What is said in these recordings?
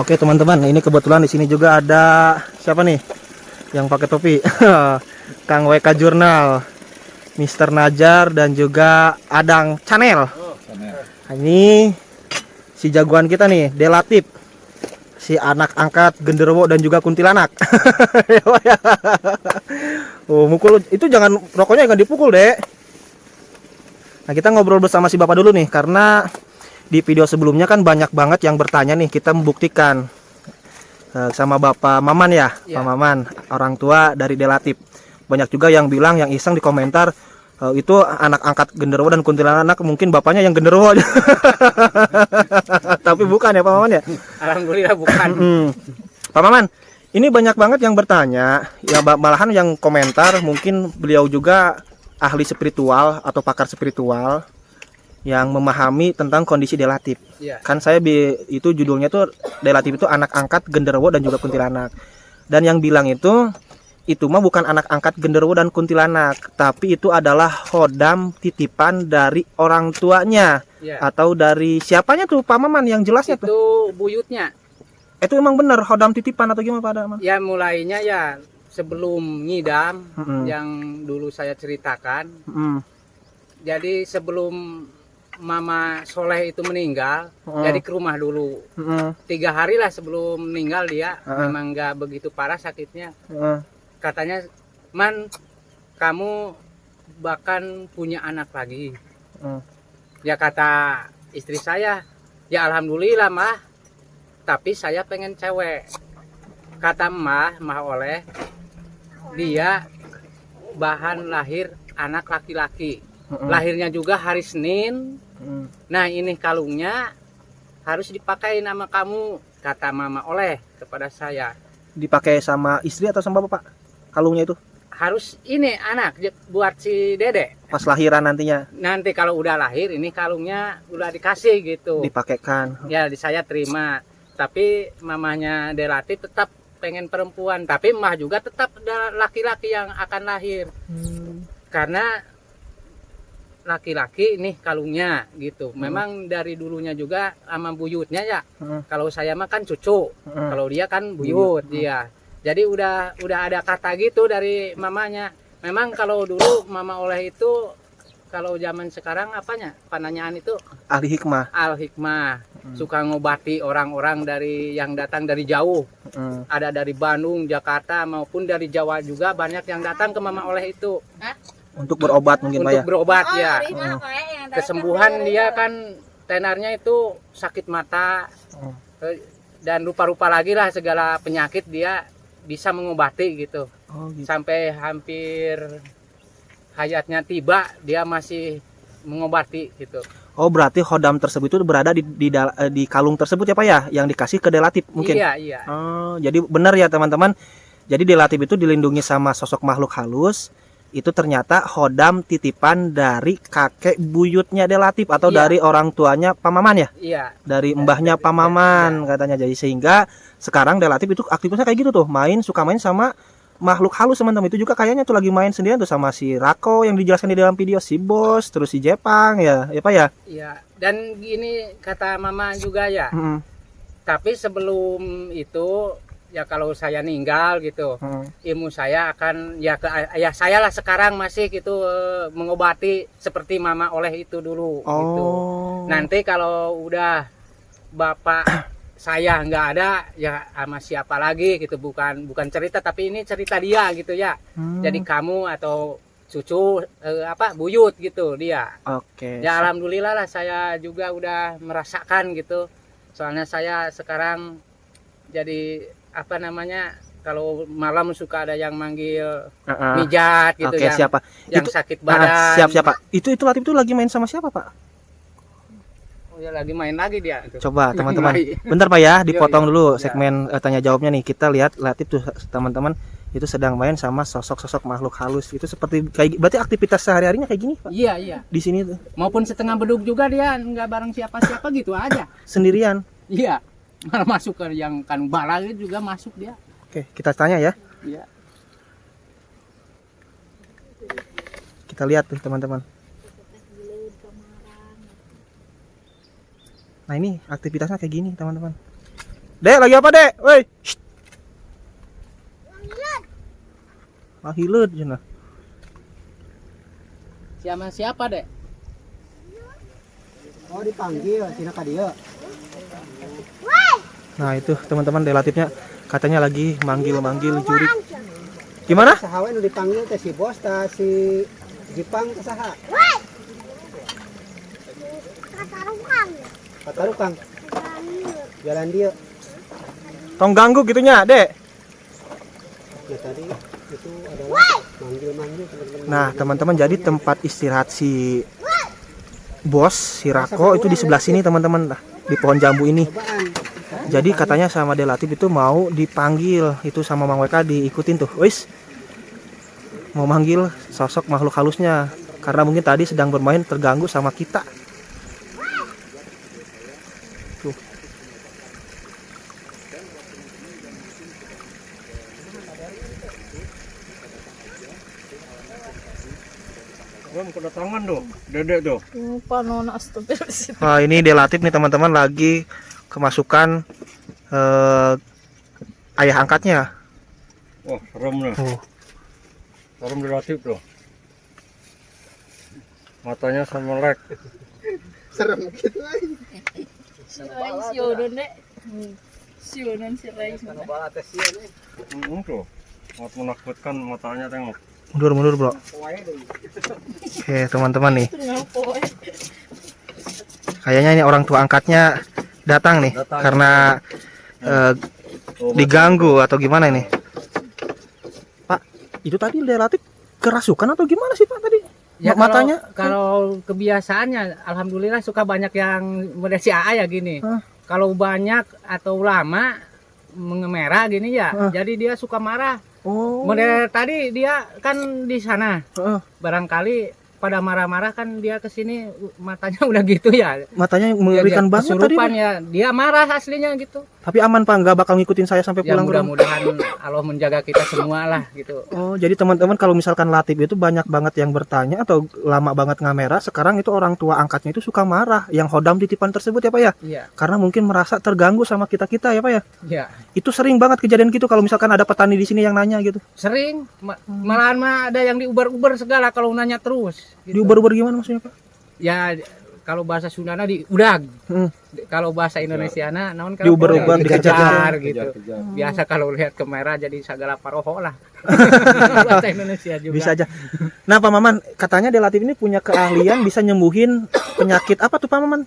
Oke teman-teman, ini kebetulan di sini juga ada siapa nih yang pakai topi? Kang WK Jurnal, Mister Najar dan juga Adang Channel. Ini si jagoan kita nih, Delatif, si anak angkat genderuwo dan juga kuntilanak. Mukul itu jangan, rokoknya jangan dipukul, Dek. Nah, kita ngobrol bersama si Bapak dulu nih, karena di video sebelumnya kan banyak banget yang bertanya nih, kita membuktikan sama Bapak Maman ya, Pak Maman, orang tua dari Delatif. Banyak juga yang bilang, yang iseng di komentar, itu anak angkat genderuwo dan kuntilanak, mungkin bapaknya yang genderuwo. Tapi bukan ya Pak Maman ya? Alhamdulillah bukan. Pak Maman, ini banyak banget yang bertanya, ya malahan yang komentar mungkin beliau juga ahli spiritual atau pakar spiritual yang memahami tentang kondisi Delatif. Kan saya itu judulnya tuh Delatif itu anak angkat genderuwo dan juga kuntilanak. Dan yang bilang itu mah bukan anak angkat genderuwo dan kuntilanak, tapi itu adalah khodam titipan dari orang tuanya. Atau dari siapanya tuh Pak Maman yang jelasnya itu tuh? buyutnya. Itu emang bener khodam titipan atau gimana Pak Maman? Ya mulainya ya sebelum ngidam yang dulu saya ceritakan. Jadi sebelum Mama Soleh itu meninggal, jadi ke rumah dulu. 3 hari lah sebelum meninggal dia, memang nggak begitu parah sakitnya. Katanya, Man, kamu bahkan punya anak lagi. Ya kata istri saya, ya alhamdulillah mah, tapi saya pengen cewek. Kata Mah Oleh, dia bahan lahir anak laki-laki. Lahirnya juga hari Senin. Nah ini kalungnya harus dipakai nama kamu, kata Mama Oleh kepada saya. Dipakai sama istri atau sama bapak kalungnya itu? Harus ini anak buat si Dede. Pas lahiran nantinya? Nanti kalau udah lahir ini kalungnya udah dikasih gitu. Dipakaikan? Ya, saya terima. Tapi mamanya Delatif tetap pengen perempuan. Tapi Mah juga tetap ada laki-laki yang akan lahir. Karena laki-laki ini kalungnya gitu. Memang dari dulunya juga sama buyutnya ya. Kalau saya mah kan cucu, kalau dia kan buyut dia. Jadi udah ada kata gitu dari mamanya. Memang kalau dulu Mama Oleh itu, kalau zaman sekarang apanya? Penanyaan itu ahli hikmah. Suka ngobati orang-orang dari yang datang dari jauh. Ada dari Bandung, Jakarta maupun dari Jawa juga banyak yang datang ke Mama Oleh itu. Untuk berobat mungkin Pak ya? Untuk berobat ya. Kesembuhan dia kan tenarnya itu sakit mata dan rupa-rupa lagi lah, segala penyakit dia bisa mengobati gitu. Gitu. Sampai hampir hayatnya tiba dia masih mengobati gitu. Oh berarti khodam tersebut itu berada di kalung tersebut ya Pak ya? Yang dikasih ke Delatif mungkin? Iya. Jadi benar ya teman-teman. Jadi Delatif itu dilindungi sama sosok makhluk halus. Itu ternyata khodam titipan dari kakek buyutnya Delatif atau dari orang tuanya Pak Maman ya? Iya. Dari mbahnya Pak Maman katanya. Jadi sehingga sekarang Delatif itu aktivitasnya kayak gitu tuh, suka main sama makhluk halus teman-teman. Itu juga kayaknya tuh lagi main sendirian tuh sama si Rako yang dijelaskan di dalam video, si Bos, terus si Jepang ya Pak ya? Iya. Dan gini kata Mama juga ya. Tapi sebelum itu ya kalau saya meninggal gitu, ilmu saya akan ya saya lah sekarang masih gitu mengobati seperti Mama Oleh itu dulu gitu. Nanti kalau udah bapak saya nggak ada ya sama siapa lagi gitu, bukan cerita tapi ini cerita dia gitu ya. Jadi kamu atau cucu buyut gitu dia. Ya alhamdulillah lah saya juga udah merasakan gitu. Soalnya saya sekarang jadi kalau malam suka ada yang manggil mijat gitu siapa? Yang itu, sakit badan. Siapa? Itu Latif itu lagi main sama siapa Pak? Ya lagi main lagi dia. Coba teman-teman, bentar Pak ya, dipotong dulu segmen tanya jawabnya nih. Kita lihat Latif tuh teman-teman itu sedang main sama sosok-sosok makhluk halus. Itu seperti berarti aktivitas sehari-harinya kayak gini Pak? Iya. Di sini tuh. Maupun setengah bedug juga dia, nggak bareng siapa-siapa gitu aja. Sendirian? Iya. Malah masuk ke yang kan bala juga masuk dia. Oke, kita tanya ya. Iya. Kita lihat tuh teman-teman. Nah ini aktivitasnya kayak gini teman-teman. Dek, lagi apa, Dek? Woi. Hileud cenah. Siapa Dek? Oh dipanggil, tina ka dieu. Nah, itu teman-teman relatifnya katanya lagi manggil-manggil jurik. Gimana? Saha we nu dipanggil teh si bos tah si Jipang teh saha? Katarukang. Jalan dia. Tong ganggu gitunya, Dek. Nah tadi itu adalah manggil-manggil teman-teman. Nah, teman-teman, jadi tempat istirahat si bos, si Rako itu di sebelah sini, teman-teman. Nah, di pohon jambu ini. Jadi katanya sama Delatif itu mau dipanggil itu sama Mang WK, diikutin tuh. Wis. Mau manggil sosok makhluk halusnya karena mungkin tadi sedang bermain terganggu sama kita. Tuh. Kedatangan tuh, dedek tuh. Nah, ini Delatif nih teman-teman lagi kemasukan ayah angkatnya. Wah, serem nih. Serem relatif tuh. Matanya sama melek. Serem gitu aja. Tuh. Sangat menakutkan matanya, tengok. Mundur bro. Oke teman-teman nih. Kayaknya ini orang tua angkatnya datang nih karena diganggu atau gimana ini? Pak, itu tadi relatif kerasukan atau gimana sih Pak tadi? Ya, matanya kalau kebiasaannya alhamdulillah suka banyak yang mendeteksi AA ya gini. Kalau banyak atau lama mengemerah gini ya, jadi dia suka marah. Model tadi dia kan di sana. Barangkali pada marah-marah kan dia kesini matanya udah gitu ya. Matanya mengerikan banget tadi. Ya, dia marah aslinya gitu. Tapi aman Pak, nggak bakal ngikutin saya sampai Ya, pulang. mudah-mudahan Allah menjaga kita semua lah gitu. Oh, jadi teman-teman kalau misalkan Latif itu banyak banget yang bertanya atau lama banget ngamera, sekarang itu orang tua angkatnya itu suka marah yang hodam titipan tersebut ya Pak ya? Iya. Karena mungkin merasa terganggu sama kita-kita ya Pak ya? Iya. Itu sering banget kejadian gitu kalau misalkan ada petani di sini yang nanya gitu. Sering, malahan mah ada yang diuber-uber segala kalau nanya terus. Gitu. Diuber-uber gimana maksudnya Pak? Ya kalau bahasa Sundana diudag. Kalau bahasa Indonesiana naon kan diuber-uber, dikejar gitu. Biasa kalau lihat kamera jadi segala paroho lah. Bahasa Indonesia juga. Bisa aja. Nah Pak Maman, katanya Delatif ini punya keahlian bisa nyembuhin penyakit apa tuh Pak Maman?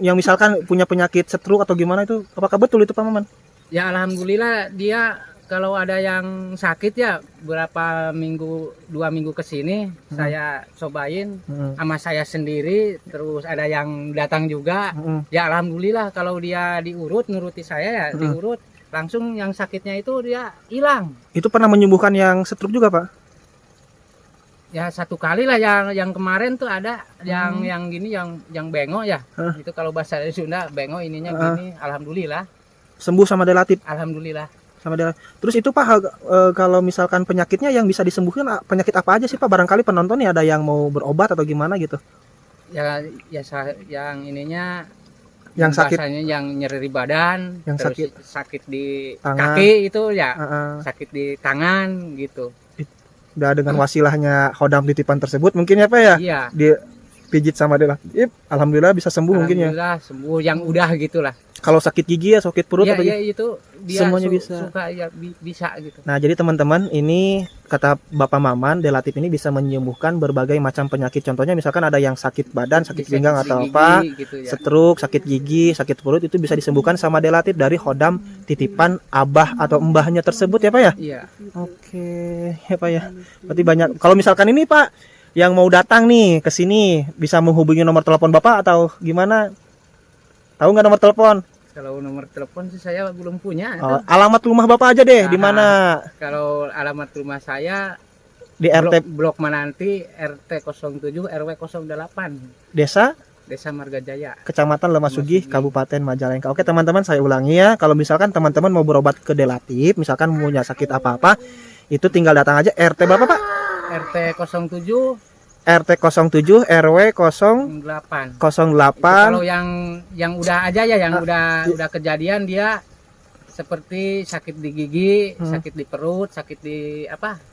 Yang misalkan punya penyakit stroke atau gimana itu, apakah betul itu Pak Maman? Ya alhamdulillah dia kalau ada yang sakit ya berapa minggu 2 minggu kesini saya cobain sama saya sendiri, terus ada yang datang juga. Ya alhamdulillah kalau dia diurut nuruti saya ya diurut langsung yang sakitnya itu dia hilang. Itu pernah menyembuhkan yang stroke juga Pak? Ya 1 kali lah yang kemarin tuh ada yang gini yang bengok ya. Itu kalau bahasa Sunda bengok ininya gini, alhamdulillah. Sembuh sama Delatif. Alhamdulillah. Sama dia. Terus itu Pak, kalau misalkan penyakitnya yang bisa disembuhkan penyakit apa aja sih Pak? Barangkali penonton nih ada yang mau berobat atau gimana gitu. Ya yang ininya yang sakit, yang nyeri badan, yang terus sakit di tangan, kaki itu ya, sakit di tangan gitu. Udah dengan wasilahnya hodam titipan tersebut mungkin ya Pak ya? Iya. Dipijit sama Delatif, alhamdulillah bisa sembuh mungkin ya. Alhamdulillah sembuh yang udah gitulah. Kalau sakit gigi ya, sakit perut ya, atau ya itu dia semuanya bisa. Suka ya bisa gitu. Nah, jadi teman-teman, ini kata Bapak Maman, Delatif ini bisa menyembuhkan berbagai macam penyakit. Contohnya misalkan ada yang sakit badan, sakit pinggang atau apa, gitu ya. stroke, sakit gigi, sakit perut itu bisa disembuhkan sama Delatif dari hodam titipan abah atau mbahnya tersebut ya Pak ya? Iya. Oke, ya Pak ya. Berarti banyak. Kalau misalkan ini Pak yang mau datang nih ke sini bisa menghubungi nomor telepon Bapak atau gimana? Tahu nggak nomor telepon? Kalau nomor telepon sih saya belum punya. Alamat rumah Bapak aja deh, di mana? Kalau alamat rumah saya di RT Blok Mananti RT 07 RW 08. Desa Margajaya, Kecamatan Lemasugi, Kabupaten Majalengka. Oke teman-teman, saya ulangi ya. Kalau misalkan teman-teman mau berobat ke Delatif, misalkan punya sakit apa-apa, itu tinggal datang aja RT berapa Pak? RT 07 RT 07 RW 008. 8. Kalau yang udah aja ya, yang udah kejadian dia seperti sakit di gigi, sakit di perut, sakit di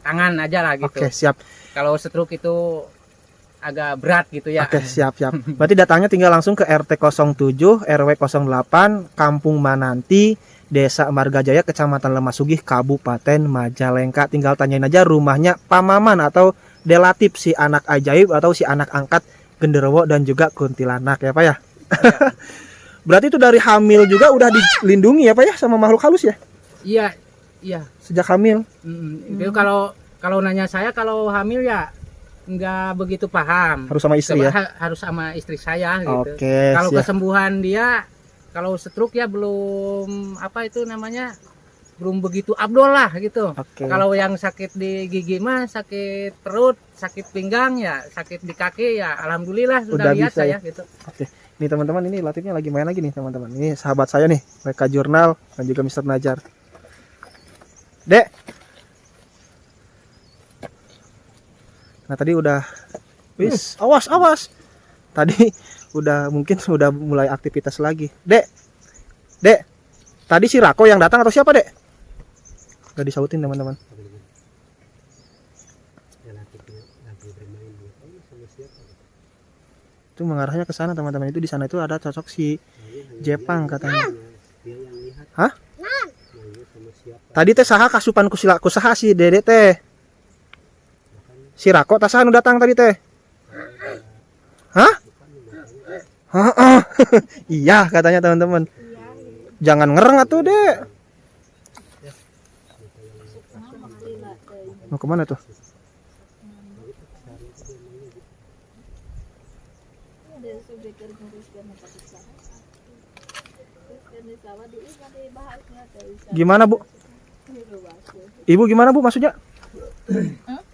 tangan aja lah gitu. Oke, siap. Kalau stroke itu agak berat gitu ya. Oke, siap. Berarti datangnya tinggal langsung ke RT 07 RW 08 Kampung Mananti, Desa Margajaya, Kecamatan Lemah-Sugih, Kabupaten Majalengka. Tinggal tanyain aja rumahnya Pak Maman atau Delatif, si anak ajaib atau si anak angkat genderuwo dan juga kuntilanak ya Pak ya. Berarti itu dari hamil juga udah dilindungi ya Pak ya sama makhluk halus ya? Iya. Sejak hamil. Itu kalau nanya saya, kalau hamil ya nggak begitu paham. Harus sama istri ya? Harus sama istri saya gitu. Oke, kalau siap. kesembuhan dia, kalau stroke ya belum belum begitu abdol lah gitu. Oke. Kalau yang sakit di gigi mah, sakit perut, sakit pinggang ya, sakit di kaki ya, alhamdulillah sudah lihat bisa saya ya? gitu. Oke. Nih teman-teman, ini Latifnya lagi main lagi nih teman-teman. Ini sahabat saya nih, mereka jurnal dan juga Mr. Najar. Dek. Nah tadi udah, wis, awas. Tadi mungkin udah mulai aktivitas lagi. Dek. Tadi si Rako yang datang atau siapa Dek? Gak disautin teman-teman. Itu mengarahnya ke sana teman-teman. Itu di sana itu ada cocok si Jepang katanya. Hah? Tadi teh saha kasupan kusaha si Dede teh. Si Rako tasahan datang tadi teh. Hah? Iya katanya teman-teman. Jangan ngereng atuh Dek. Mau kemana tuh? Gimana Bu? Ibu gimana Bu maksudnya?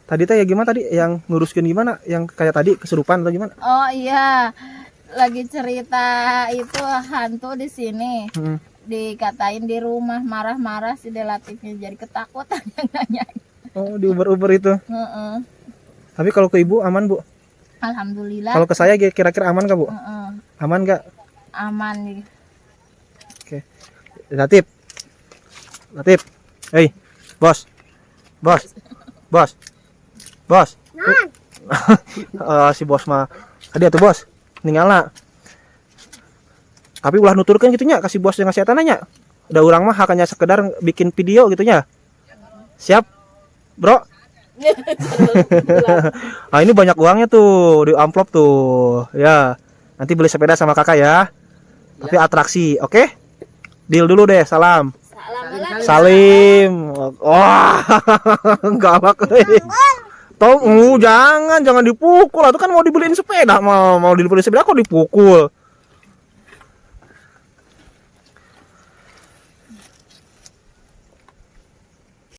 Tadi teh ya gimana tadi yang nguruskin gimana? Yang kayak tadi kesurupan atau gimana? Oh iya, lagi cerita itu hantu di sini. Dikatain di rumah marah-marah si Delatifnya jadi ketakutan yang nanya. Oh, di Uber itu. Tapi kalau ke Ibu aman Bu? Alhamdulillah. Kalau ke saya kira-kira aman gak Bu? Aman gak? Aman nih. Oke. Latif. Hei, bos. Si bos mah tadi atuh bos ninggalna. Tapi ulah nuturkeun gitunya kasih bos yang ngasih nanya. Udah urang mah hakanya sekedar bikin video gitunya. Siap, Bro? Nah, ini banyak uangnya tuh di amplop tuh. Ya. Nanti beli sepeda sama Kakak ya. Tapi atraksi, oke? Deal dulu deh, salam. Salim. Wah, galak euy. Jangan dipukul. Itu kan mau dibeliin sepeda, mau dibeliin sepeda kok dipukul.